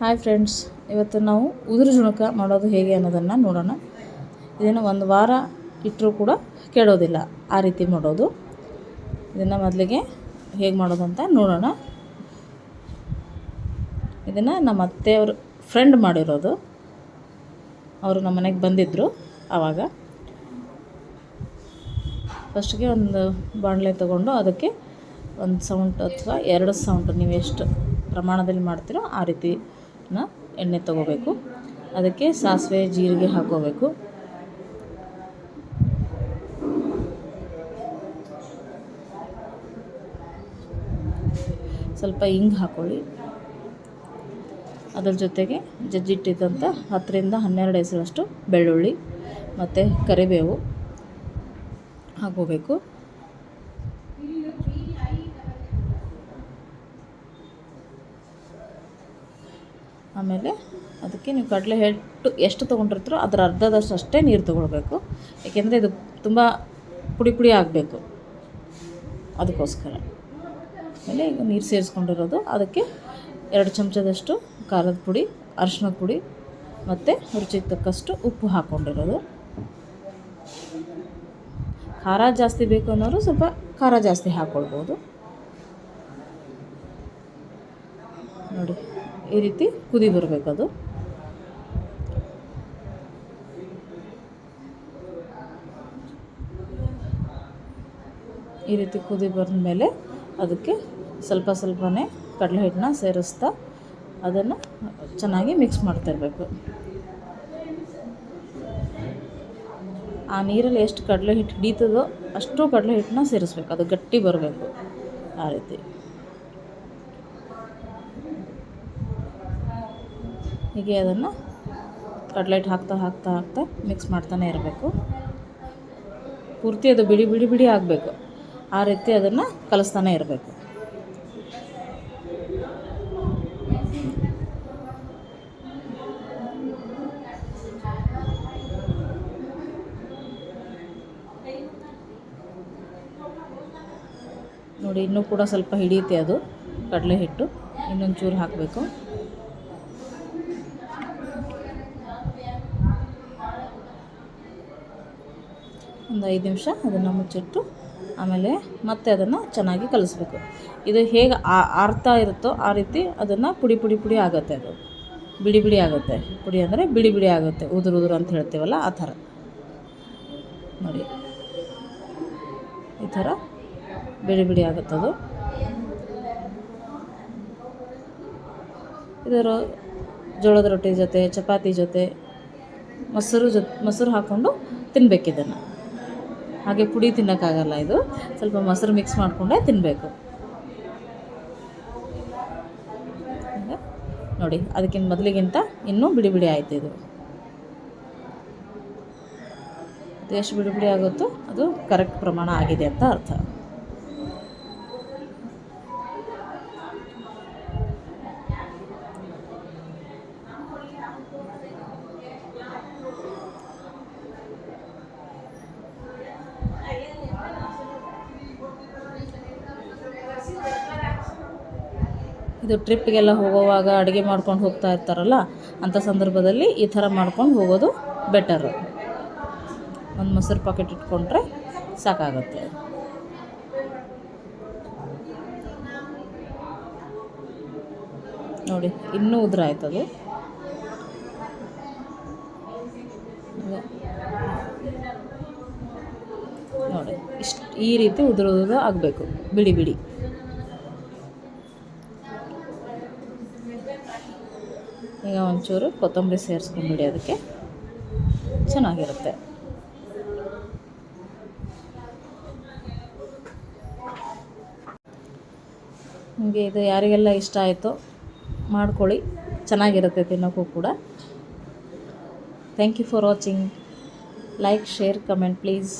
Hi friends, ಇವತ್ತು ನಾವು ಉದುರು ಜುಣಕ ಮಾಡೋದು ಹೇಗೆ ಅನ್ನೋದನ್ನು ನೋಡೋಣ. ಇದನ್ನು ಒಂದು ವಾರ ಇಟ್ಟರೂ ಕೂಡ ಕೆಡೋದಿಲ್ಲ, ಆ ರೀತಿ ಮಾಡೋದು. ಇದನ್ನು ಮೊದಲಿಗೆ ಹೇಗೆ ಮಾಡೋದು ಅಂತ ನೋಡೋಣ. ಇದನ್ನು ನಮ್ಮ ಅತ್ತೆಯವರು ಫ್ರೆಂಡ್ ಮಾಡಿರೋದು. ಅವರು ನಮ್ಮ ಮನೆಗೆ ಬಂದಿದ್ದರು. ಆವಾಗ ಫಸ್ಟಿಗೆ ಒಂದು ಬಾಣಲೆ ತೊಗೊಂಡು ಅದಕ್ಕೆ ಒಂದು ಸೌಂಟ್ ಅಥವಾ 2 ಸೌಂಟ್, ನೀವು ಎಷ್ಟು ಪ್ರಮಾಣದಲ್ಲಿ ಮಾಡ್ತೀರೋ ಆ ರೀತಿ ಎಣ್ಣೆ ತಗೋಬೇಕು. ಅದಕ್ಕೆ ಸಾಸಿವೆ ಜೀರಿಗೆ ಹಾಕೋಬೇಕು. ಸ್ವಲ್ಪ ಹಿಂಗೆ ಹಾಕೊಳ್ಳಿ. ಅದರ ಜೊತೆಗೆ ಜಜ್ಜಿಟ್ಟಿದ್ದಂಥ 10ರಿಂದ 12 ಎಸಳಷ್ಟು ಬೆಳ್ಳುಳ್ಳಿ ಮತ್ತು ಕರಿಬೇವು ಹಾಕೋಬೇಕು. ಆಮೇಲೆ ಅದಕ್ಕೆ ನೀವು ಕಡಲೆ ಹಿಟ್ಟು ಎಷ್ಟು ತೊಗೊಂಡಿರ್ತೀರೋ ಅದರ ಅರ್ಧದಷ್ಟು ಅಷ್ಟೇ ನೀರು ತೊಗೊಳ್ಬೇಕು. ಏಕೆಂದರೆ ಇದು ತುಂಬ ಪುಡಿ ಆಗಬೇಕು, ಅದಕ್ಕೋಸ್ಕರ. ಆಮೇಲೆ ಈಗ ನೀರು ಸೇರಿಸ್ಕೊಂಡಿರೋದು, ಅದಕ್ಕೆ 2 ಚಮಚದಷ್ಟು ಖಾರದ ಪುಡಿ, ಅರಿಶಿಣದ ಪುಡಿ ಮತ್ತು ರುಚಿಗೆ ತಕ್ಕಷ್ಟು ಉಪ್ಪು ಹಾಕ್ಕೊಂಡಿರೋದು. ಖಾರ ಜಾಸ್ತಿ ಬೇಕು ಅನ್ನೋರು ಸ್ವಲ್ಪ ಖಾರ ಜಾಸ್ತಿ ಹಾಕ್ಕೊಳ್ಬೋದು. ನೋಡಿ, ಈ ರೀತಿ ಕುದಿ ಬರಬೇಕದು. ಈ ರೀತಿ ಕುದಿ ಬಂದ ಮೇಲೆ ಅದಕ್ಕೆ ಸ್ವಲ್ಪನೇ ಕಡಲೆ ಹಿಟ್ಟನ್ನ ಸೇರಿಸ್ತಾ ಅದನ್ನು ಚೆನ್ನಾಗಿ ಮಿಕ್ಸ್ ಮಾಡ್ತಿರ್ಬೇಕು. ಆ ನೀರಲ್ಲಿ ಎಷ್ಟು ಕಡಲೆ ಹಿಟ್ಟು ಹಿಡಿತದೋ ಅಷ್ಟು ಕಡಲೆ ಹಿಟ್ಟನ್ನ ಸೇರಿಸ್ಬೇಕು. ಅದು ಗಟ್ಟಿ ಬರಬೇಕು, ಆ ರೀತಿ. ಹೀಗೆ ಅದನ್ನು ಕಡಲೆ ಹಿಟ್ಟು ಹಾಕ್ತಾ ಮಿಕ್ಸ್ ಮಾಡ್ತಾನೆ ಇರಬೇಕು. ಪೂರ್ತಿ ಅದು ಬಿಡಿ ಆಗಬೇಕು, ಆ ರೀತಿ ಅದನ್ನು ಕಲಿಸ್ತಾನೆ ಇರಬೇಕು. ನೋಡಿ, ಇನ್ನೂ ಕೂಡ ಸ್ವಲ್ಪ ಹಿಡಿಯುತ್ತೆ ಅದು ಕಡಲೆ ಹಿಟ್ಟು. ಇನ್ನೊಂಚೂರು ಹಾಕಬೇಕು. ಒಂದು 5 ನಿಮಿಷ ಅದನ್ನು ಮುಚ್ಚಿಟ್ಟು ಆಮೇಲೆ ಮತ್ತೆ ಅದನ್ನು ಚೆನ್ನಾಗಿ ಕಲಿಸ್ಬೇಕು. ಇದು ಹೇಗೆ ಆರ್ತಾ ಇರುತ್ತೋ ಆ ರೀತಿ ಅದನ್ನು ಪುಡಿ ಆಗುತ್ತೆ. ಅದು ಬಿಡಿ ಆಗುತ್ತೆ. ಪುಡಿ ಅಂದರೆ ಬಿಡಿ ಆಗುತ್ತೆ, ಉದುರು ಅಂತ ಹೇಳ್ತೀವಲ್ಲ, ಆ ಥರ. ನೋಡಿ, ಈ ಥರ ಬಿಡಿ ಆಗುತ್ತದು. ಇದರ ಜೋಳದ ರೊಟ್ಟಿ ಜೊತೆ, ಚಪಾತಿ ಜೊತೆ, ಮೊಸರು ಹಾಕ್ಕೊಂಡು ತಿನ್ನಬೇಕಿದನ್ನು. ಹಾಗೆ ಪುಡಿ ತಿನ್ನೋಕ್ಕಾಗಲ್ಲ, ಇದು ಸ್ವಲ್ಪ ಮೊಸರು ಮಿಕ್ಸ್ ಮಾಡಿಕೊಂಡೇ ತಿನ್ನಬೇಕು. ನೋಡಿ, ಅದಕ್ಕಿಂತ ಮೊದಲಿಗಿಂತ ಇನ್ನೂ ಬಿಡಿ ಆಯಿತು. ಇದು ಎಷ್ಟು ಬಿಡಿ ಆಗುತ್ತೋ ಅದು ಕರೆಕ್ಟ್ ಪ್ರಮಾಣ ಆಗಿದೆ ಅಂತ ಅರ್ಥ. ಇದು ಟ್ರಿಪ್ಪಿಗೆಲ್ಲ ಹೋಗುವಾಗ ಅಡುಗೆ ಮಾಡ್ಕೊಂಡು ಹೋಗ್ತಾ ಇರ್ತಾರಲ್ಲ, ಅಂಥ ಸಂದರ್ಭದಲ್ಲಿ ಈ ಥರ ಮಾಡ್ಕೊಂಡು ಹೋಗೋದು ಬೆಟರು. ಒಂದು ಮೊಸರು ಪಾಕೆಟ್ ಇಟ್ಕೊಂಡ್ರೆ ಸಾಕಾಗುತ್ತೆ. ನೋಡಿ, ಇನ್ನೂ ಉದುರಾಯ್ತದು. ನೋಡಿ, ಈ ರೀತಿ ಉದುರು ಆಗಬೇಕು, ಬಿಡಿ. ಈಗ ಒಂಚೂರು ಕೊತ್ತಂಬರಿ ಸೇರಿಸ್ಕೊಂಡ್ಬಿಡಿ, ಅದಕ್ಕೆ ಚೆನ್ನಾಗಿರುತ್ತೆ. ನಿಮಗೆ ಇದು ಯಾರಿಗೆಲ್ಲ ಇಷ್ಟ ಆಯಿತೋ ಮಾಡ್ಕೊಳ್ಳಿ, ಚೆನ್ನಾಗಿರುತ್ತೆ ತಿನ್ನೋಕ್ಕೂ ಕೂಡ. Thank you for watching. Like, share, comment please.